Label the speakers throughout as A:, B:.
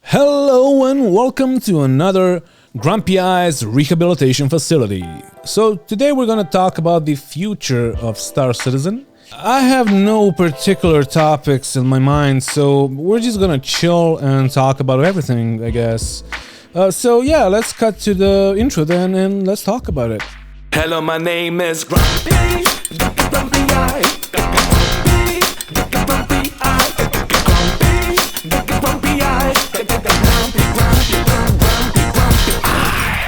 A: Hello and welcome to another Grumpy Eyes rehabilitation facility. So today we're gonna talk about the future of Star Citizen. I have no particular topics in my mind, so we're just gonna chill and talk about everything, I guess. So yeah, let's cut to the intro then and let's talk about it.
B: Hello, my name is Grumpy. Grumpy Eye. Grumpy Eye. Grumpy Eye.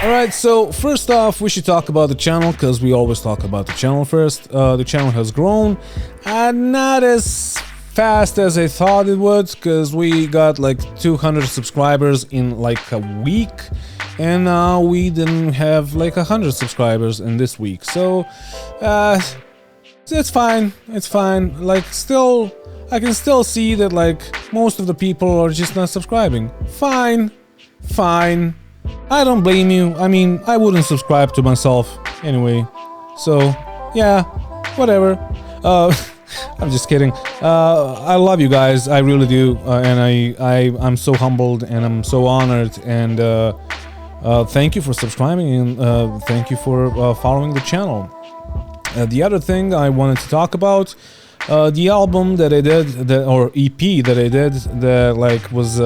A: Alright, so first off, we should talk about the channel, because we always talk about the channel first. The channel has grown, not as fast as I thought it would, because we got like 200 subscribers in like a week, and now we didn't have like 100 subscribers in this week. So, it's fine, like still, I can still see that like most of the people are just not subscribing. Fine. I don't blame you. I mean, I wouldn't subscribe to myself anyway. So, yeah, whatever. I'm just kidding. I love you guys, I really do, and I'm so humbled and I'm so honored, and thank you for subscribing, and thank you for following the channel. The other thing I wanted to talk about, the album that I did, or EP that I did, that like was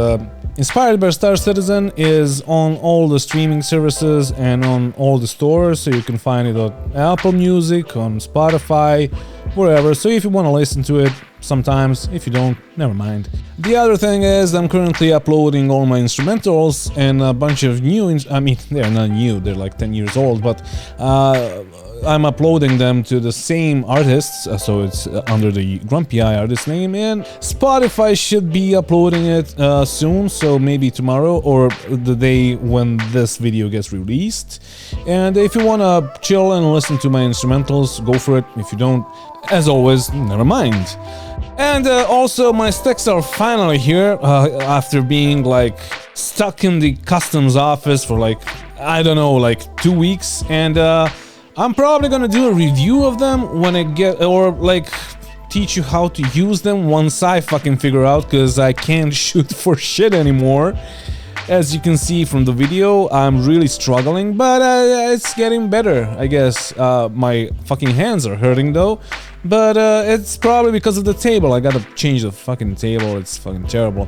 A: inspired by Star Citizen, is on all the streaming services and on all the stores, so you can find it on Apple Music, on Spotify, wherever. So if you want to listen to it sometimes, if you don't, never mind. The other thing is I'm currently uploading all my instrumentals and a bunch of new, I mean, they're not new, they're like 10 years old, but I'm uploading them to the same artists, so it's under the Grumpy Eye artist name, and Spotify should be uploading it soon, so maybe tomorrow or the day when this video gets released. And if you wanna chill and listen to my instrumentals, go for it. If you don't, as always, never mind. And also my sticks are finally here, after being like stuck in the customs office for like, I don't know, like 2 weeks, and I'm probably gonna do a review of them when I get, or like teach you how to use them once I fucking figure out, because I can't shoot for shit anymore. As you can see from the video, I'm really struggling, but it's getting better, I guess. My fucking hands are hurting though, but it's probably because of the table. I gotta change the fucking table, it's fucking terrible.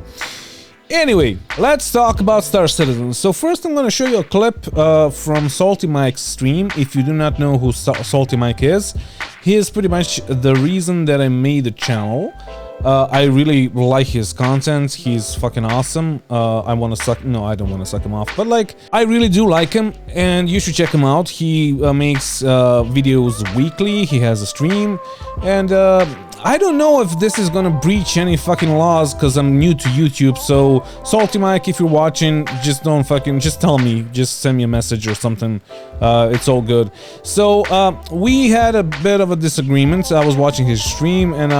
A: Anyway, let's talk about Star Citizen. So first I'm gonna show you a clip from SalteMike's stream. If you do not know who SalteMike is, he is pretty much the reason that I made the channel. I really like his content, he's fucking awesome. I don't want to suck him off, but like, I really do like him, and you should check him out. He makes videos weekly, he has a stream, and I don't know if this is gonna breach any fucking laws, because I'm new to YouTube, so SalteMike, if you're watching, just tell me, just send me a message or something, it's all good. So, we had a bit of a disagreement. I was watching his stream, and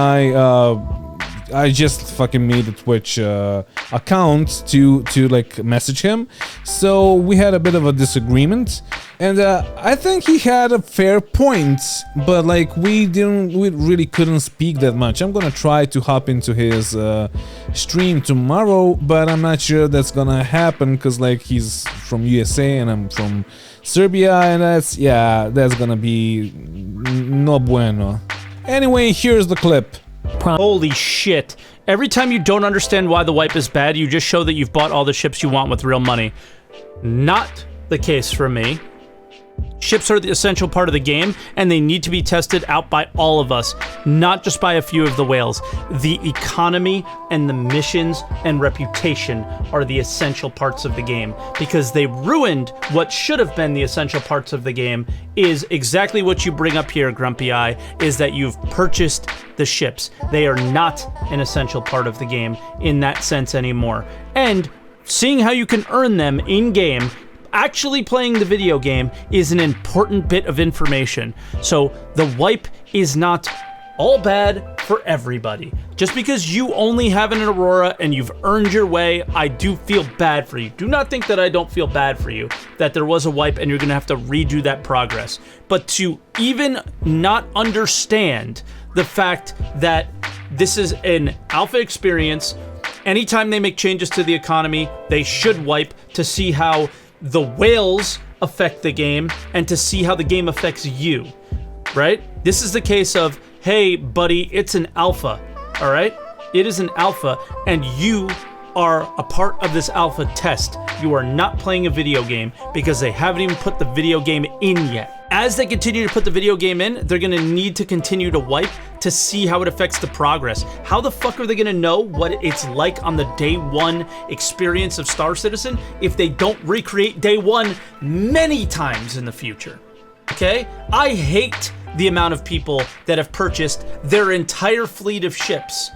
A: I just fucking made a Twitch account to like message him. So we had a bit of a disagreement, and I think he had a fair point, but like we really couldn't speak that much. I'm gonna try to hop into his stream tomorrow, but I'm not sure that's gonna happen, because like he's from USA and I'm from Serbia, and that's gonna be no bueno. Anyway, here's the clip.
C: Holy shit. Every time you don't understand why the wipe is bad, you just show that you've bought all the ships you want with real money. Not the case for me. Ships are the essential part of the game, and they need to be tested out by all of us, not just by a few of the whales. The economy and the missions and reputation are the essential parts of the game, because they ruined what should have been the essential parts of the game. Is exactly what you bring up here, Grumpy Eye, is that you've purchased the ships. They are not an essential part of the game in that sense anymore. And seeing how you can earn them in-game, actually playing the video game, is an important bit of information. So the wipe is not all bad for everybody. Just because you only have an Aurora and you've earned your way, I do feel bad for you. Do not think that I don't feel bad for you, that there was a wipe and you're gonna have to redo that progress. But to even not understand the fact that this is an alpha experience Anytime they make changes to the economy, they should wipe to see how the whales affect the game and to see how the game affects you, right? This is the case of, hey, buddy, it's an alpha, all right? It is an alpha, and you are a part of this alpha test. You are not playing a video game because they haven't even put the video game in yet. As they continue to put the video game in, they're gonna need to continue to wipe to see how it affects the progress. How the fuck are they gonna know what it's like on the day one experience of Star Citizen if they don't recreate day one many times in the future? Okay? I hate the amount of people that have purchased their entire fleet of ships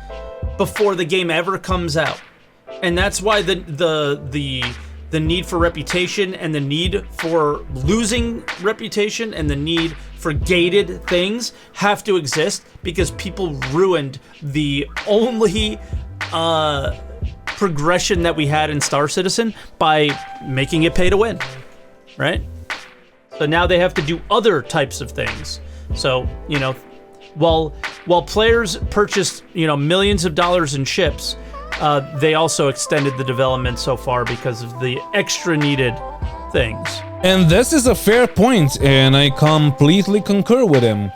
C: before the game ever comes out. And that's why the need for reputation and the need for losing reputation and the need for gated things have to exist, because people ruined the only progression that we had in Star Citizen by making it pay to win, right? So now they have to do other types of things. So, you know, while players purchased, you know, millions of dollars in ships, they also extended the development so far because of the extra needed things.
A: And this is a fair point, and I completely concur with him.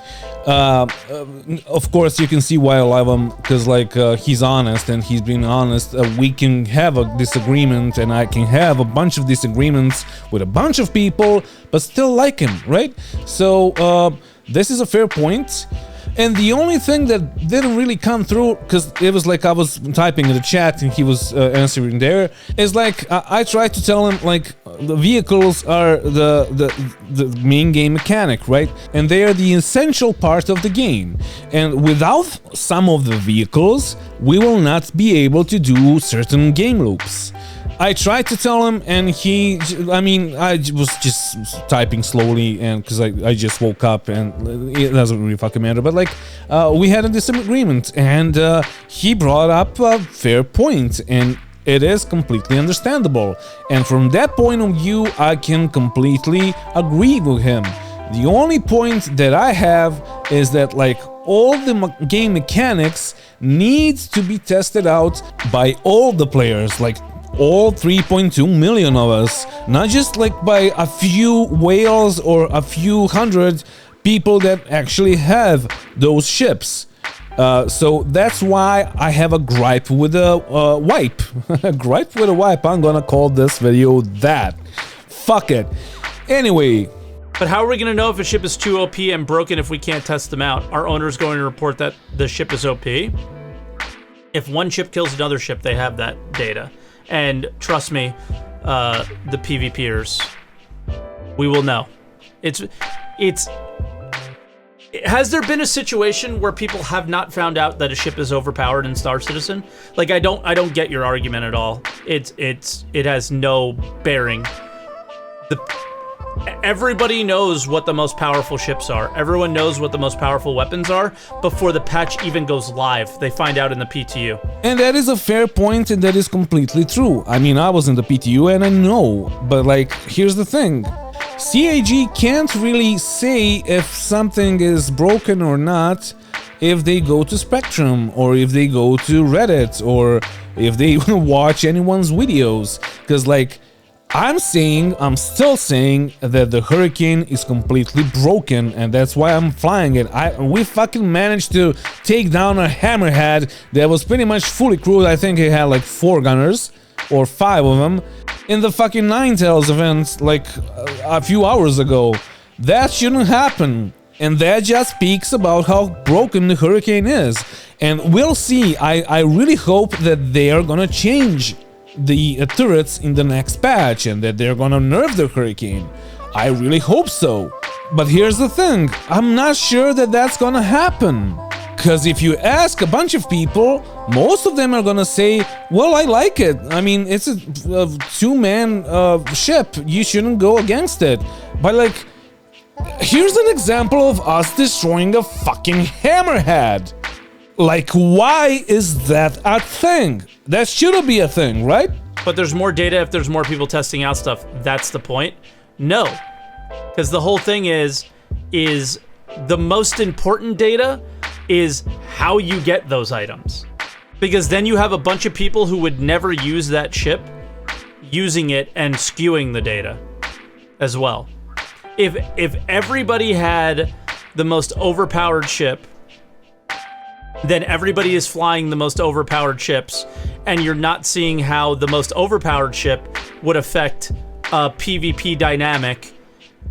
A: Of course, you can see why I love him, because like he's honest, and he's being honest. We can have a disagreement, and I can have a bunch of disagreements with a bunch of people, but still like him, right? So this is a fair point. And the only thing that didn't really come through, because it was like I was typing in the chat and he was answering there, is like I tried to tell him like the vehicles are the main game mechanic, right? And they are the essential part of the game. And without some of the vehicles, we will not be able to do certain game loops. I tried to tell him, and I was just typing slowly, and because I just woke up, and it doesn't really fucking matter. But like, we had a disagreement, and he brought up a fair point, and it is completely understandable. And from that point of view, I can completely agree with him. The only point that I have is that like all the game mechanics needs to be tested out by all the players, like all 3.2 million of us, not just like by a few whales or a few hundred people that actually have those ships. So that's why I have a gripe with a wipe. A gripe with a wipe. I'm gonna call this video that. Fuck it. Anyway.
C: But how are we gonna know if a ship is too OP and broken if we can't test them out? Our owner's going to report that the ship is OP. If one ship kills another ship, they have that data. And trust me, the PvPers, we will know. Has there been a situation where people have not found out that a ship is overpowered in Star Citizen? Like, I don't get your argument at all. It has no bearing. Everybody knows what the most powerful ships are. Everyone knows what the most powerful weapons are before the patch even goes live. They find out in the PTU.
A: And that is a fair point, and that is completely true. I mean, I was in the PTU and I know, but like, here's the thing. CAG can't really say if something is broken or not if they go to Spectrum, or if they go to Reddit, or if they watch anyone's videos. Because like, I'm still saying that the Hurricane is completely broken, and that's why I'm flying it. We fucking managed to take down a Hammerhead that was pretty much fully crewed. I think it had like 4 gunners, or 5 of them, in the fucking Ninetales event like a few hours ago. That shouldn't happen, and that just speaks about how broken the Hurricane is. And we'll see. I really hope that they are gonna change the turrets in the next patch, and that they're gonna nerf the Hurricane. I really hope so. But here's the thing, I'm not sure that that's gonna happen. Because if you ask a bunch of people, most of them are gonna say, well, I like it. I mean, it's a 2-man ship. You shouldn't go against it. But like, here's an example of us destroying a fucking Hammerhead. Like, why is that a thing? That shouldn't be a thing, right?
C: But there's more data if there's more people testing out stuff. That's the point? No. Because the whole thing is the most important data is how you get those items. Because then you have a bunch of people who would never use that chip using it and skewing the data as well. If everybody had the most overpowered chip, then everybody is flying the most overpowered chips, and you're not seeing how the most overpowered chip would affect a PvP dynamic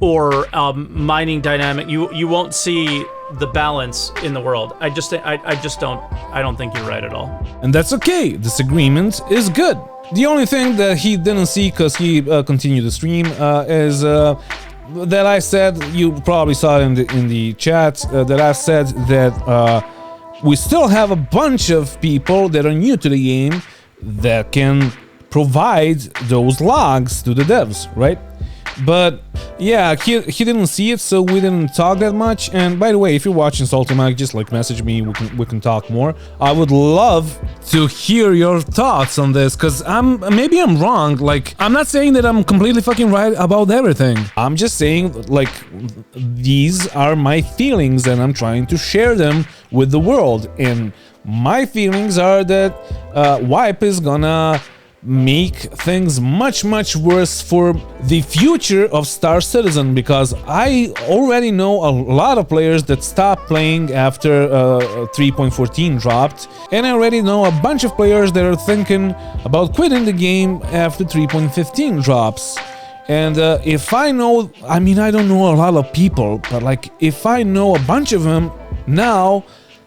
C: or mining dynamic. You won't see the balance in the world. I don't think you're right at all.
A: And that's okay. Disagreement is good. The only thing that he didn't see, because he continued the stream, is that I said, you probably saw it in the chat, that I said that we still have a bunch of people that are new to the game that can provide those logs to the devs, right? But yeah, he didn't see it, so we didn't talk that much. And by the way, if you're watching SalteMike, just like message me, we can talk more. I would love to hear your thoughts on this, because maybe I'm wrong. Like, I'm not saying that I'm completely fucking right about everything. I'm just saying, like, these are my feelings and I'm trying to share them with the world. And my feelings are that Wipe is gonna make things much worse for the future of Star Citizen, because I already know a lot of players that stopped playing after 3.14 dropped, and I already know a bunch of players that are thinking about quitting the game after 3.15 drops. And if I know, I mean, I don't know a lot of people, but like, if I know a bunch of them now,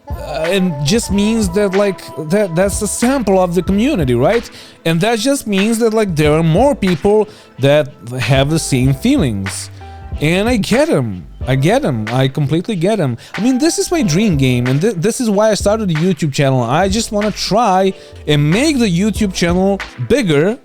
A: it just means that, like, that's a sample of the community, right? And that just means that, like, there are more people that have the same feelings. And I get them. I completely get them. I mean, this is my dream game, and this is why I started the YouTube channel. I just want to try and make the YouTube channel bigger,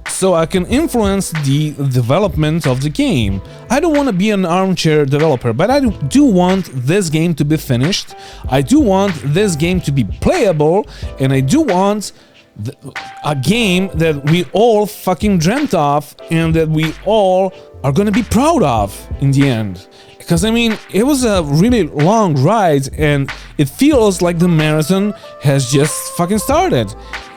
A: so I can influence the development of the game. I don't want to be an armchair developer, but I do want this game to be finished. I do want this game to be playable, and I do want a game that we all fucking dreamt of and that we all are gonna be proud of in the end. Because, I mean, it was a really long ride, and it feels like the marathon has just fucking started.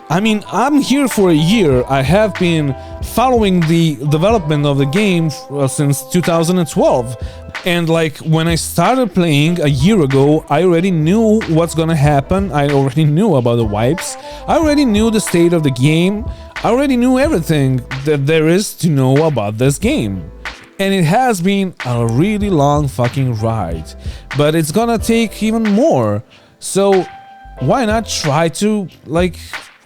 A: I mean, I'm here for a year. I have been following the development of the game since 2012. And like, when I started playing a year ago, I already knew what's gonna happen. I already knew about the wipes. I already knew the state of the game. I already knew everything that there is to know about this game. And it has been a really long fucking ride. But it's gonna take even more. So why not try to, like,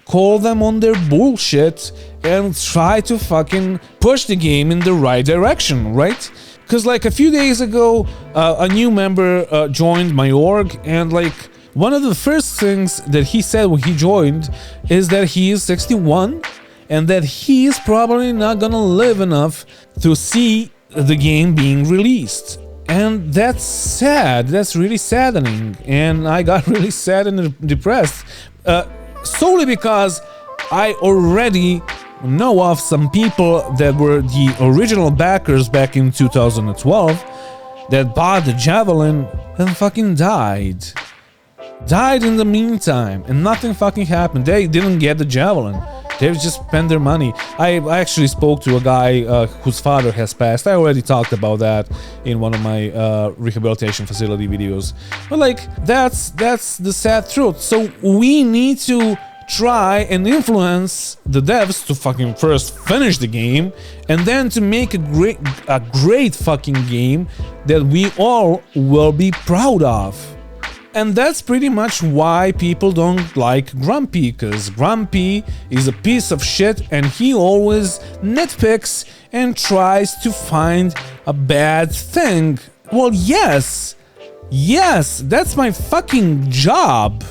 A: call them on their bullshit and try to fucking push the game in the right direction, right? Because like a few days ago, a new member joined my org, and like one of the first things that he said when he joined is that he is 61 and that he is probably not gonna live enough to see the game being released. And that's sad, that's really saddening, and I got really sad and depressed. Solely because I already know of some people that were the original backers back in 2012 that bought the Javelin and fucking died. Died in the meantime, and nothing fucking happened. They didn't get the Javelin. They just spent their money. I actually spoke to a guy whose father has passed. I already talked about that in one of my rehabilitation facility videos. But like, that's the sad truth. So we need to try and influence the devs to fucking first finish the game, and then to make a great fucking game that we all will be proud of. And that's pretty much why people don't like Grumpy, because Grumpy is a piece of shit and he always nitpicks and tries to find a bad thing. Well, yes, that's my fucking job.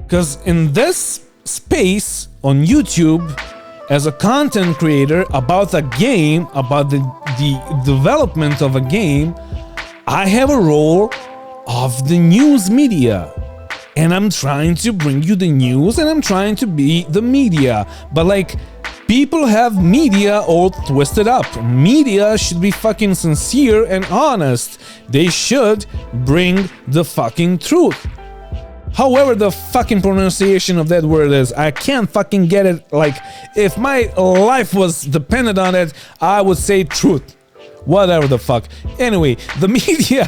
A: Because in this space on YouTube, as a content creator about a game, about the development of a game, I have a role of the news media, and I'm trying to bring you the news, and I'm trying to be the media. But like, people have media all twisted up. Media should be fucking sincere and honest. They should bring the fucking truth. however the fucking pronunciation of that word is. I can't fucking get it. Like, if my life was dependent on it, I would say truth. Whatever the fuck. Anyway, the media,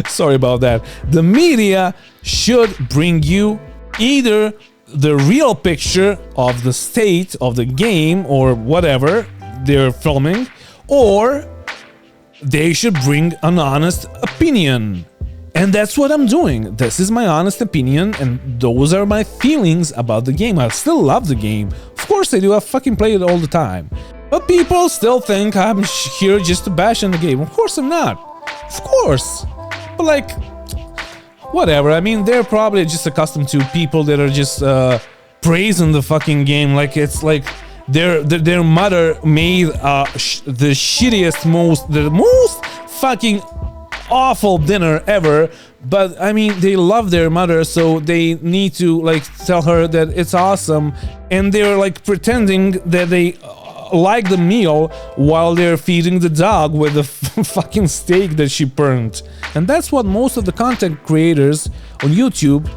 A: sorry about that. The media should bring you either the real picture of the state of the game or whatever they're filming, or they should bring an honest opinion. And that's what I'm doing. This is my honest opinion, and those are my feelings about the game. I still love the game. Of course I do. I fucking play it all the time. But people still think I'm here just to bash on the game. Of course I'm not. Of course. But like, whatever. I mean, they're probably just accustomed to people that are just praising the fucking game. Like, it's like their mother made the shittiest, the most fucking awful dinner ever. But I mean, they love their mother, so they need to like tell her that it's awesome, and they're like pretending that they like the meal while they're feeding the dog with the fucking steak that she burned. And that's what most of the content creators on YouTube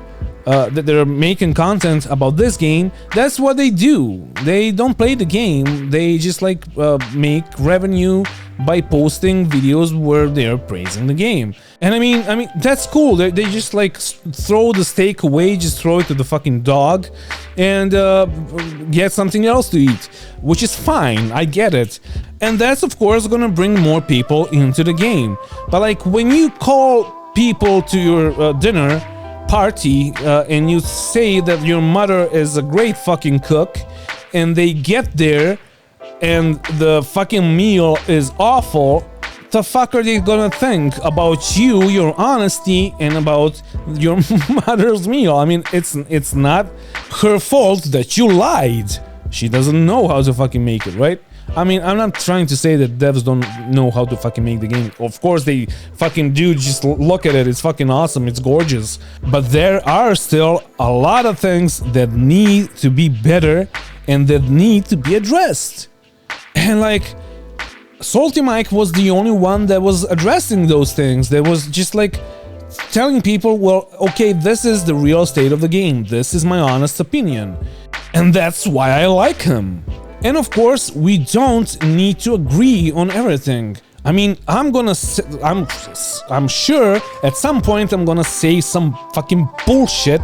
A: that they're making content about this game, that's what they do. They don't play the game, they just like make revenue by posting videos where they're praising the game. And I mean that's cool. They just like throw the steak away, just throw it to the fucking dog and get something else to eat, which is fine, I get it. And that's of course gonna bring more people into the game. But like, when you call people to your dinner party and you say that your mother is a great fucking cook, and they get there and the fucking meal is awful, the fuck are they gonna think about you, your honesty, and about your mother's meal? I mean, it's not her fault that you lied. She doesn't know how to fucking make it, right? I mean, I'm not trying to say that devs don't know how to fucking make the game. Of course they fucking do. Just look at it, it's fucking awesome, it's gorgeous. But there are still a lot of things that need to be better and that need to be addressed. And like, SalteMike was the only one that was addressing those things. That was just like telling people, well, okay, this is the real state of the game. This is my honest opinion. And that's why I like him. And of course, we don't need to agree on everything. I mean, I'm sure at some point I'm gonna say some fucking bullshit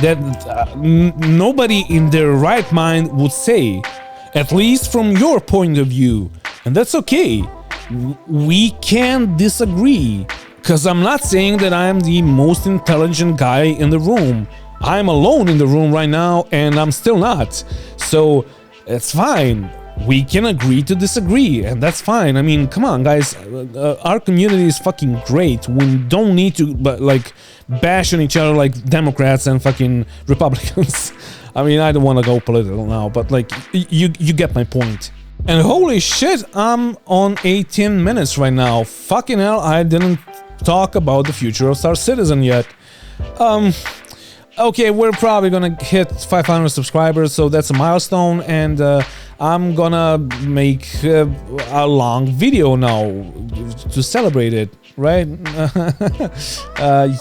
A: that nobody in their right mind would say. At least from your point of view. And that's okay. We can disagree. Because I'm not saying that I'm the most intelligent guy in the room. I'm alone in the room right now, and I'm still not. So it's fine. We can agree to disagree, and that's fine. I mean, come on, guys. Our community is fucking great. We don't need to like bash on each other like Democrats and fucking Republicans. I mean, I don't want to go political now, but like, you get my point. And holy shit, I'm on 18 minutes right now. Fucking hell, I didn't talk about the future of Star Citizen yet. Okay, we're probably gonna hit 500 subscribers, so that's a milestone, and I'm gonna make a long video now to celebrate it, right?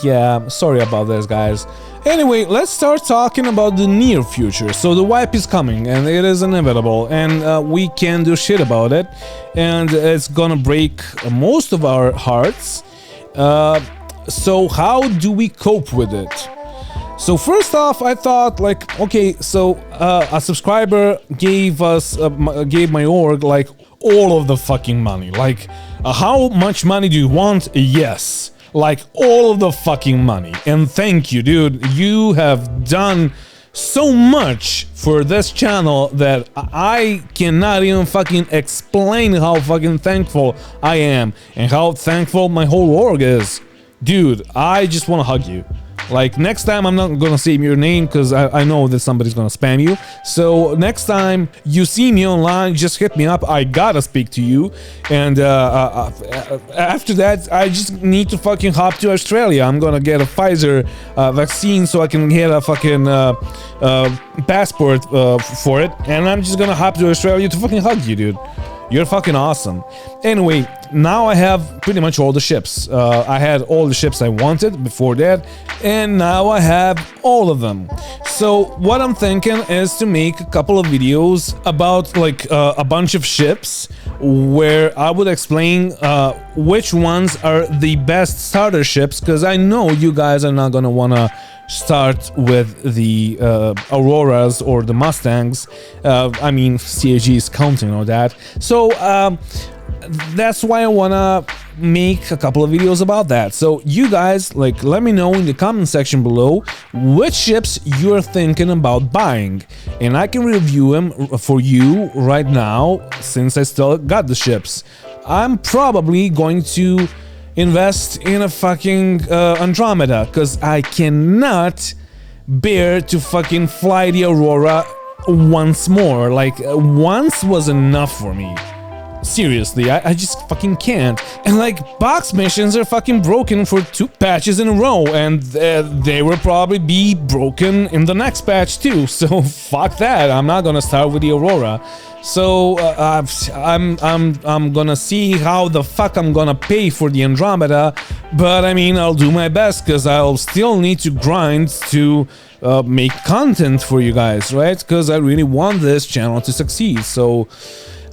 A: Yeah, sorry about this, guys. Anyway, let's start talking about the near future. So the wipe is coming, and it is inevitable, and we can't do shit about it, and it's gonna break most of our hearts. So how do we cope with it? So first off, I thought like, okay, so a subscriber gave my org like all of the fucking money. Like, how much money do you want? Yes, like all of the fucking money. And thank you, dude. You have done so much for this channel that I cannot even fucking explain how fucking thankful I am and how thankful my whole org is. Dude, I just want to hug you. Like, next time I'm not gonna say your name because I know that somebody's gonna spam you. So next time you see me online, just hit me up. I gotta speak to you. And after that, I just need to fucking hop to Australia. I'm gonna get a Pfizer vaccine so I can get a fucking passport for it. And I'm just gonna hop to Australia to fucking hug you, dude. You're fucking awesome. Anyway, now I have pretty much all the ships. I had all the ships I wanted before that, and now I have all of them. So what I'm thinking is to make a couple of videos about like a bunch of ships where I would explain which ones are the best starter ships, because I know you guys are not gonna wanna start with the Auroras or the Mustangs. I mean, CAG is counting on that. So that's why I wanna make a couple of videos about that. So you guys, like, let me know in the comment section below which ships you're thinking about buying, and I can review them for you right now since I still got the ships. I'm probably going to invest in a fucking Andromeda, because I cannot bear to fucking fly the Aurora once more. Like, once was enough for me. Seriously, I just fucking can't. And like, box missions are fucking broken for 2 patches in a row, and they will probably be broken in the next patch too. So fuck that. I'm not gonna start with the Aurora. So I'm gonna see how the fuck I'm gonna pay for the Andromeda, but I mean, I'll do my best, because I'll still need to grind to make content for you guys, right? Because I really want this channel to succeed. So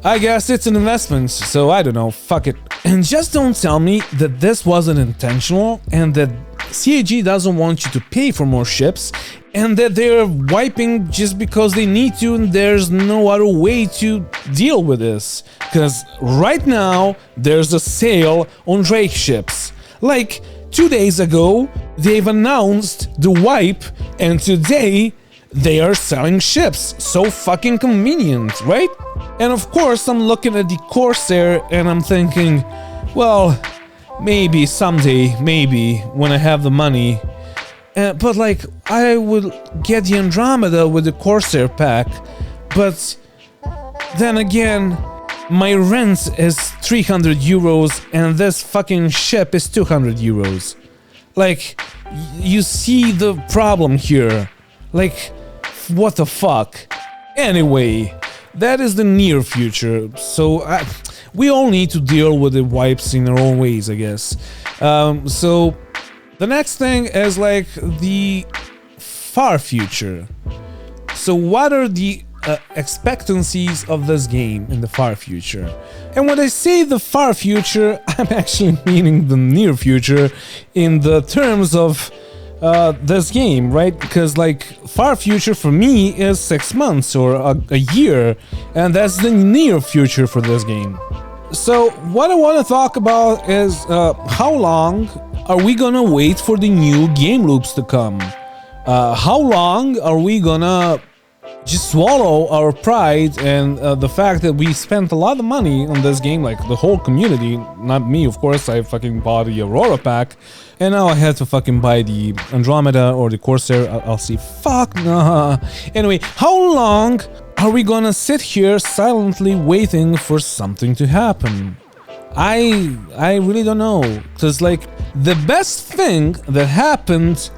A: I guess it's an investment, so I don't know, fuck it. And just don't tell me that this wasn't intentional and that CAG doesn't want you to pay for more ships and that they're wiping just because they need to and there's no other way to deal with this. Because right now, there's a sale on Drake ships. Like, 2 days ago, they've announced the wipe, and today they are selling ships. So fucking convenient, right? And of course, I'm looking at the Corsair and I'm thinking, well, maybe someday, maybe when I have the money. But like, I would get the Andromeda with the Corsair pack, but then again, my rent is 300 euros and this fucking ship is 200 euros. Like, you see the problem here. Like, what the fuck? Anyway, that is the near future, so we all need to deal with the wipes in our own ways, I guess. So the next thing is like the far future. So what are the expectancies of this game in the far future? And when I say the far future, I'm actually meaning the near future in the terms of this game, right? Because like, far future for me is 6 months or a year, and that's the near future for this game. So what I want to talk about is how long are we gonna wait for the new game loops to come? How long are we gonna just swallow our pride and the fact that we spent a lot of money on this game, like the whole community, not me, of course. I fucking bought the Aurora pack, and now I had to fucking buy the Andromeda or the Corsair. I'll see. Fuck nah. Anyway, how long are we gonna sit here silently waiting for something to happen? I really don't know, because like, the best thing that happened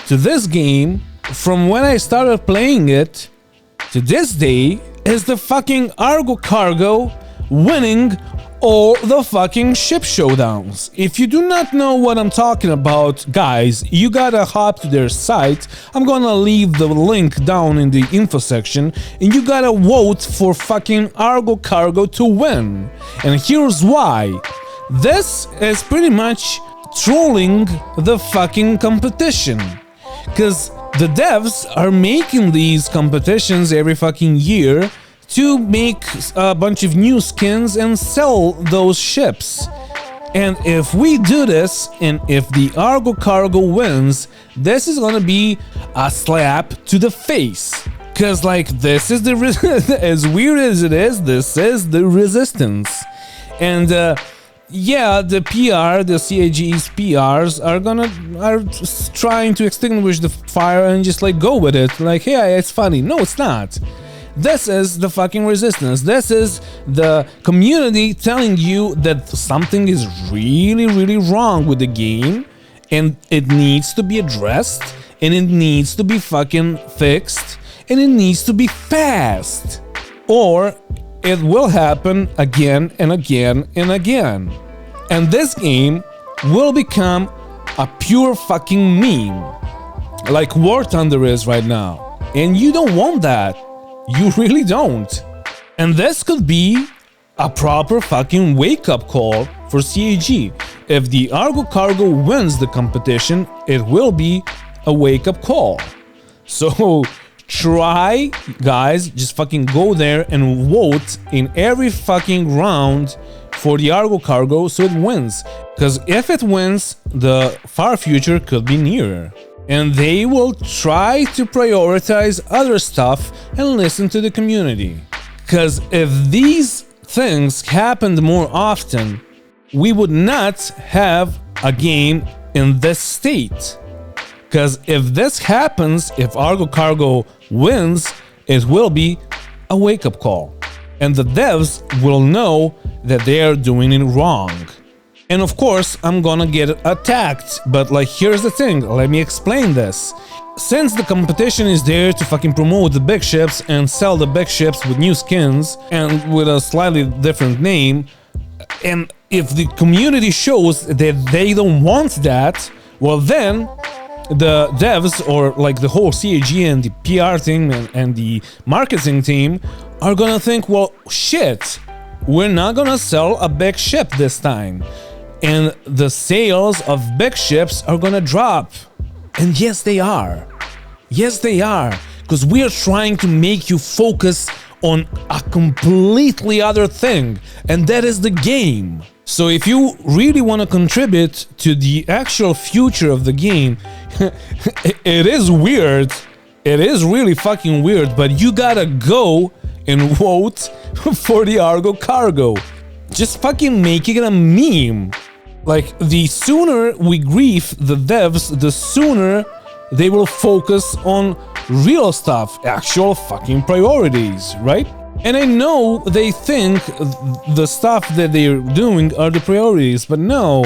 A: to this game from when I started playing it to this day is the fucking ARGO cargo winning all the fucking ship showdowns. If you do not know what I'm talking about, guys, you gotta hop to their site. I'm gonna leave the link down in the info section, and you gotta vote for fucking ARGO cargo to win. And here's why. This is pretty much trolling the fucking competition, because the devs are making these competitions every fucking year to make a bunch of new skins and sell those ships. And if we do this, and if the ARGO cargo wins, this is gonna be a slap to the face. Cause like, this is the as weird as it is, this is the resistance. And yeah, the PR, the CAG's PRs are trying to extinguish the fire and just like go with it. Like, yeah, it's funny. No, it's not. This is the fucking resistance. This is the community telling you that something is really, really wrong with the game, and it needs to be addressed, and it needs to be fucking fixed, and it needs to be fast. Or it will happen again and again and again. And this game will become a pure fucking meme, like War Thunder is right now. And you don't want that. You really don't. And this could be a proper fucking wake-up call for CAG. If the ARGO Cargo wins the competition, it will be a wake-up call. So try, guys, just fucking go there and vote in every fucking round for the ARGO Cargo so it wins. Because if it wins, the far future could be nearer. And they will try to prioritize other stuff and listen to the community. Because if these things happened more often, we would not have a game in this state. Because if this happens, if ARGO Cargo wins, it will be a wake-up call. And the devs will know that they are doing it wrong. And of course, I'm gonna get attacked, but like, here's the thing, let me explain this. Since the competition is there to fucking promote the big ships and sell the big ships with new skins and with a slightly different name, and if the community shows that they don't want that, well then the devs, or like the whole CAG and the PR team and the marketing team are gonna think, well, shit, we're not gonna sell a big ship this time. And the sales of big ships are gonna drop. And yes, they are. Yes, they are. Because we are trying to make you focus on a completely other thing. And that is the game. So if you really want to contribute to the actual future of the game, it is weird. It is really fucking weird, but you gotta go and vote for the ARGO Cargo. Just fucking make it a meme. Like, the sooner we grief the devs, the sooner they will focus on real stuff, actual fucking priorities, right? And I know they think the stuff that they're doing are the priorities, but no,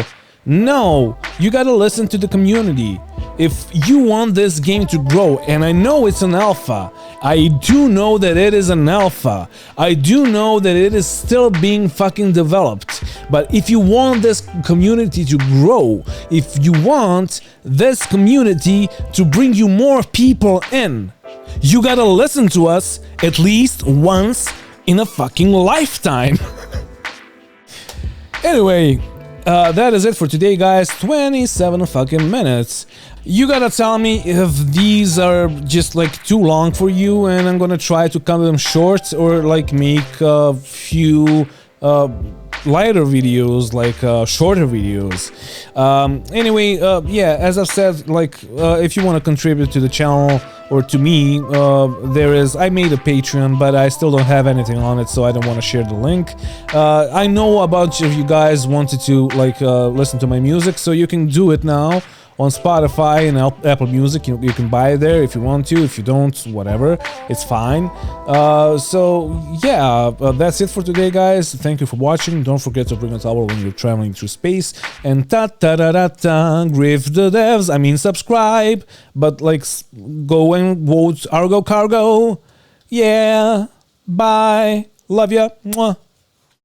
A: you gotta listen to the community. If you want this game to grow, and I know it's an alpha, I do know that it is an alpha, I do know that it is still being fucking developed, but if you want this community to grow, if you want this community to bring you more people in, you gotta listen to us at least once in a fucking lifetime. Anyway, that is it for today, guys. 27 fucking minutes. You gotta tell me if these are just like too long for you, and I'm gonna try to cut them short, or like make a few lighter videos, like shorter videos. Anyway, yeah, as I've said, like if you want to contribute to the channel or to me, I made a Patreon, but I still don't have anything on it, so I don't want to share the link. I know a bunch of you guys wanted to like listen to my music, so you can do it now on Spotify and Apple Music. You can buy it there if you want to. If you don't, whatever, it's fine. So yeah, that's it for today, guys. Thank you for watching. Don't forget to bring a towel when you're traveling through space. And grief the devs. I mean, subscribe, but like go and vote ARGO Cargo. Yeah, bye. Love ya. Mwah.